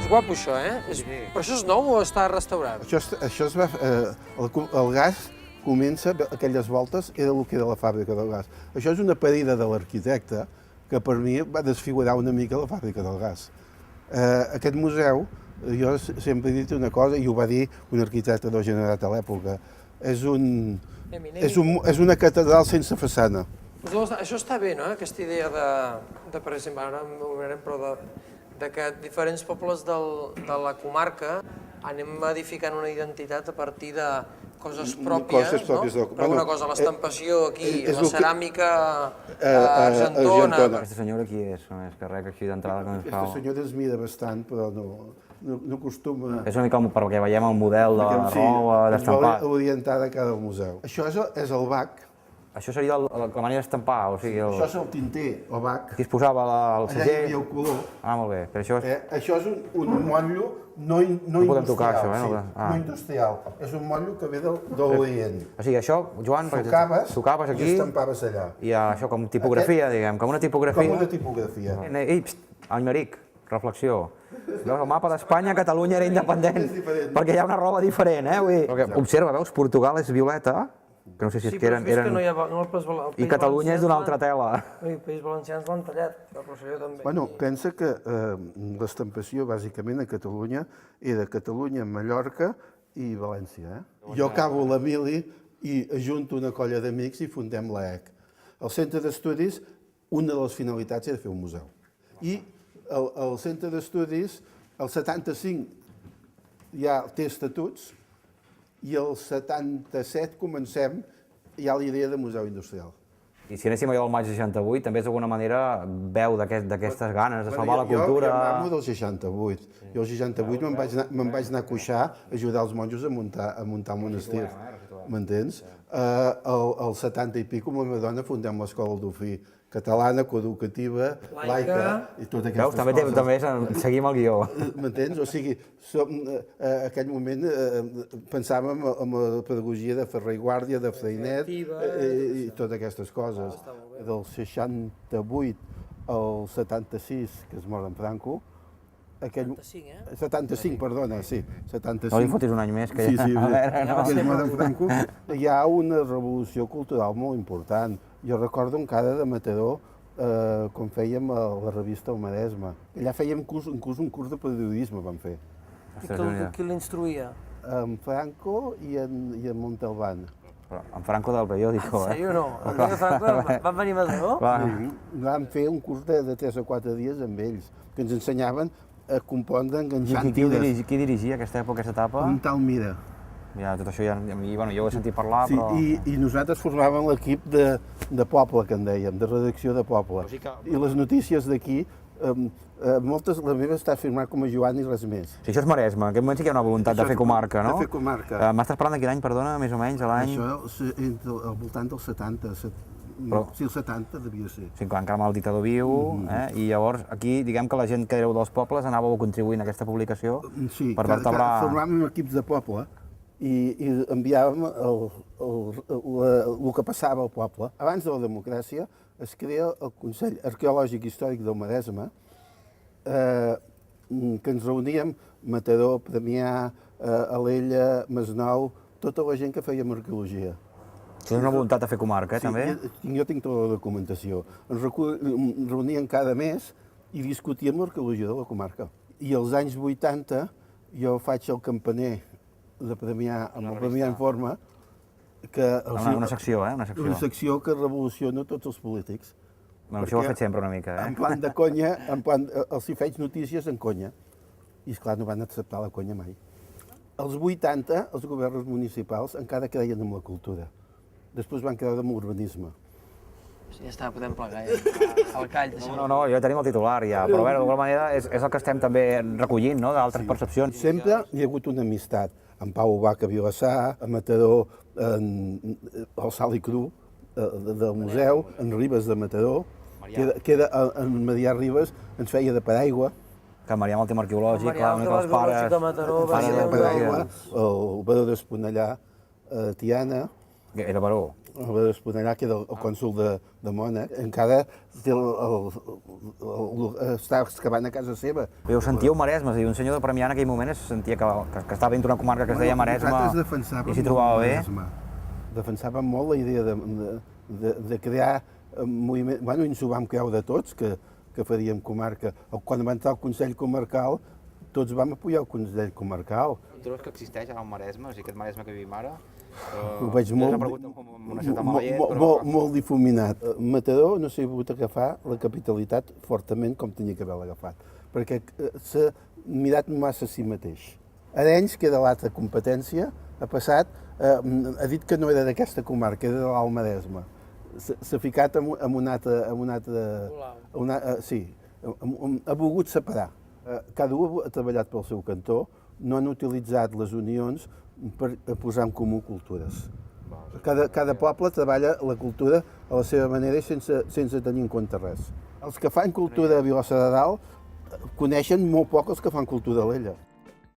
guapo això, Però això és nou o està restaurat? Això es va... El gas comença, aquelles voltes, era el que era la fàbrica del gas. Això és una parida de l'arquitecte que per mi va desfigurar una mica la fàbrica del gas. Aquest museu, jo sempre he dit una cosa, i ho va dir un arquitecte del Generat a l'època, és una catedral sense façana. Això està bé, no? Aquesta idea de per exemple, ara m'ho veurem, però de que diferents pobles de la comarca anem edificant una identitat a partir de coses pròpies, no? Per alguna cosa, l'estampació aquí, la ceràmica argentona... Aquesta senyora qui és? Es carrega així d'entrada com es fa... Aquesta senyora es mira bastant, però no acostuma... És una mica perquè veiem el model de la roba, d'estampat. Sí, ens vol orientar de cada museu. Això és el bac. Això seria la manera d'estampar, o sigui... Això és el tinter, el bac. Aquí es posava el segell... Allà hi havia el color. Ah, molt bé, però això és... Això és un motllo no industrial, no industrial. És un motllo que ve de l'Orient. O sigui, això, Joan, tocaves aquí i estampaves allà. I això com tipografia, diguem, com una tipografia. Com una tipografia. Ei, Aymeric, reflexió. Veus, el mapa d'Espanya, Catalunya era independent, perquè hi ha una roba diferent, Observa, veus, Portugal és violeta, que no sé si és que eren... Sí, però és que I Catalunya és d'una altra tela. El País Valencià ens l'han tallat, però jo també. Bueno, pensa que l'estampació, bàsicament, a Catalunya era Catalunya, Mallorca i València. Jo acabo la mili i ajunto una colla d'amics i fundem l'EEC. El centre d'estudis, una de les finalitats era fer un museu. I el centre d'estudis, el 75 ja té estatuts, i el 77 comencem ja la idea de museu industrial. I si anéssim allò al maig 68, també d'alguna manera veu d'aquestes ganes de salvar la cultura... Jo mamo del 68. Jo al 68 me'n vaig anar a Cuixà a ajudar els monjos a muntar el monestir. M'entens? Al 70 i pico, amb la meva dona, fundem l'escola d'Ofí catalana, coeducativa, laica i totes aquestes coses. També seguim el guió. M'entens? O sigui, en aquell moment pensàvem en la pedagogia de Ferrer i Guàrdia, de Freinet i totes aquestes coses. Del 68 al 76, que es mor en Franco, 75, perdona, sí, 75. No li fotis un any més, que ja... Que es mor en Franco, hi ha una revolució cultural molt important. Jo recordo encara de Mataró, quan fèiem la revista El Maresme. Allà fèiem inclús un curs de periodisme, vam fer. Qui l'instruïa? En Franco i en Montalbán. En Franco del periòdico, En sèrio, no? En Franco van venir a Mataró? Vam fer un curs de 3 o 4 dies amb ells, que ens ensenyaven a compondre enganxant tires. Qui dirigia aquesta època, aquesta etapa? Un tal Mira. Ja, tot això ja jo ho he sentit parlar, però... I nosaltres formàvem l'equip de poble, que en dèiem, de redacció de poble. I les notícies d'aquí, moltes, la meva està firmada com a Joan i res més. Si això és Maresme, en aquest moment sí que hi ha una voluntat de fer comarca, no? De fer comarca. M'estàs parlant de quin any, perdona, més o menys, l'any... Això al voltant dels 70, sí, el 70 devia ser. Sí, quan encara amb el dictador viu, i llavors aquí, diguem que la gent que éreu dels pobles anàveu contribuint a aquesta publicació per vertebrar... Sí, formàvem equips de poble i enviàvem el que passava al poble. Abans de la democràcia es crea el Consell Arqueològic Històric del Maresme, que ens reuníem Mataró, Premià, Alella, Masnou, tota la gent que fèiem arqueologia. Això és una voluntat de fer comarca, també? Sí, jo tinc tota la documentació. Ens reuníem cada mes i discutíem l'arqueologia de la comarca. I als anys 80 jo faig el campaner de Premià, amb el Premià Informa, una secció, Una secció que revoluciona tots els polítics. Això ho he fet sempre una mica, En plan de conya, els hi faig notícies en conya. I esclar, no van acceptar la conya mai. Als 80, els governs municipals encara creien en la cultura. Després van creure en l'urbanisme. Sí, ja està, podem plegar, al call. No, ja tenim el titular ja, però bé, d'alguna manera és el que estem també recollint, no?, d'altres percepcions. Sempre hi ha hagut una amistat. En Pau Ubach a Vilassar, a Mataró, al Sal i Cru del museu, en Ribes de Mataró, que en Marià Ribes ens feia de paraigua. Que en Marià amb el tema arqueològic, clar, una mica els pares... El Baró d'Esponellà, Tiana... Era baró. Esponellà, que era el cònsol de Mònac, encara està excavant a casa seva. Ho sentíeu Maresme, és a dir, un senyor de Premià en aquell moment es sentia que estava dintre una comarca que es deia Maresme i s'hi trobava bé. Defensàvem molt la idea de crear moviment. Bueno, ens ho vam creure de tots, que faríem comarca. Quan va entrar el Consell Comarcal, tots vam apoyar el Consell Comarcal. Tu veus que existeix ara el Maresme, o sigui, aquest Maresme que vivim ara? Ho veig molt difuminat. Mataró no s'ha pogut agafar la capitalitat fortament com tenia que haver-la agafat, perquè s'ha mirat massa a si mateix. Arenys, que era l'altra competència, ha passat, ha dit que no era d'aquesta comarca, era de l'Alt Maresme. S'ha ficat en un altre... Sí, ha volgut separar. Cada un ha treballat pel seu cantó, no han utilitzat les unions per posar en comú cultures. Cada poble treballa la cultura a la seva manera i sense tenir en compte res. Els que fan cultura a Vilassar de Dalt coneixen molt poc els que fan cultura a l'Ella.